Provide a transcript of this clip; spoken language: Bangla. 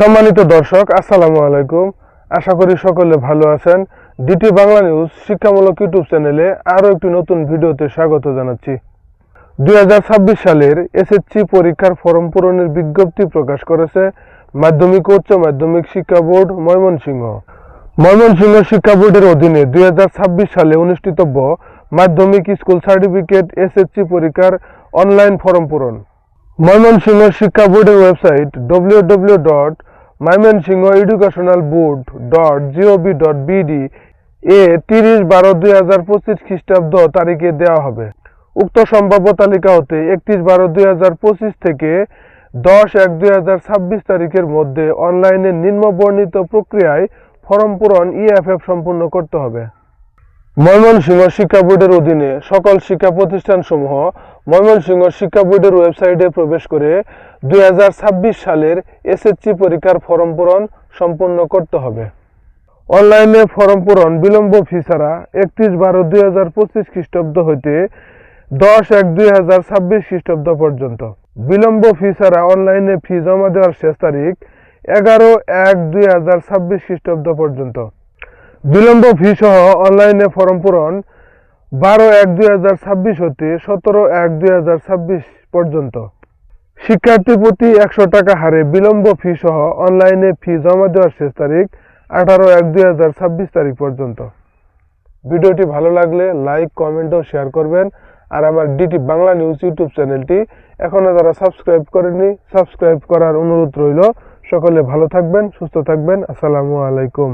সম্মানিত দর্শক, আসসালামু আলাইকুম। আশা করি সকলে ভালো আছেন। ডিটি বাংলা নিউজ শিক্ষামূলক ইউটিউব চ্যানেলে আরও একটি নতুন ভিডিওতে স্বাগত জানাচ্ছি। 2026 সালের এসএসসি পরীক্ষার ফরম পূরণের বিজ্ঞপ্তি প্রকাশ করেছে মাধ্যমিক ও উচ্চ মাধ্যমিক শিক্ষা বোর্ড ময়মনসিংহ। ময়মনসিংহ শিক্ষা বোর্ডের অধীনে 2026 সালে অনুষ্ঠিতব্য মাধ্যমিক স্কুল সার্টিফিকেট এসএসসি পরীক্ষার অনলাইন ফরম পূরণ। ময়মনসিংহ শিক্ষা বোর্ডের ওয়েবসাইট www.mymensingheducationalboard.gov.bd এ 30/12/2025 খ্রিস্টাব্দ তারিখে দেওয়া হবে। উক্ত সম্ভাব্য তালিকা হতে 31/12/2025 থেকে 10/1/2026 তারিখের মধ্যে অনলাইনে নিম্নবর্ণিত প্রক্রিয়ায় ফরম পূরণ ইএফএফ সম্পূর্ণ করতে হবে। ময়মনসিংহ শিক্ষা বোর্ডের অধীনে সকল শিক্ষা প্রতিষ্ঠানসমূহ ময়মনসিংহ শিক্ষা বোর্ডের ওয়েবসাইটে প্রবেশ করে 2026 সালের এসএসসি পরীক্ষার ফরম পূরণ সম্পূর্ণ করতে হবে। অনলাইনে ফরম পূরণ বিলম্ব ফি ছাড়া 31/12/2025 খ্রিস্টাব্দ হইতে 10/1/2026 খ্রিস্টাব্দ পর্যন্ত। বিলম্ব ফি ছাড়া অনলাইনে ফি জমা দেওয়ার শেষ তারিখ 11/1/2026 খ্রিস্টাব্দ পর্যন্ত। বিলম্ব ফি সহ অনলাইনে ফরম পূরণ 12/1/2026 হতে 17/1/2026 পর্যন্ত। শিক্ষার্থী প্রতি 100 টাকা হারে বিলম্ব ফি সহ অনলাইনে ফি জমা দেওয়ার শেষ তারিখ 18/1/2026 তারিখ পর্যন্ত। ভিডিওটি ভালো লাগলে লাইক, কমেন্ট ও শেয়ার করবেন। আর আমার ডিটি বাংলা নিউজ ইউটিউব চ্যানেলটি এখনও যারা সাবস্ক্রাইব করেননি, সাবস্ক্রাইব করার অনুরোধ রইল। সকলে ভালো থাকবেন, সুস্থ থাকবেন। আসসালামু আলাইকুম।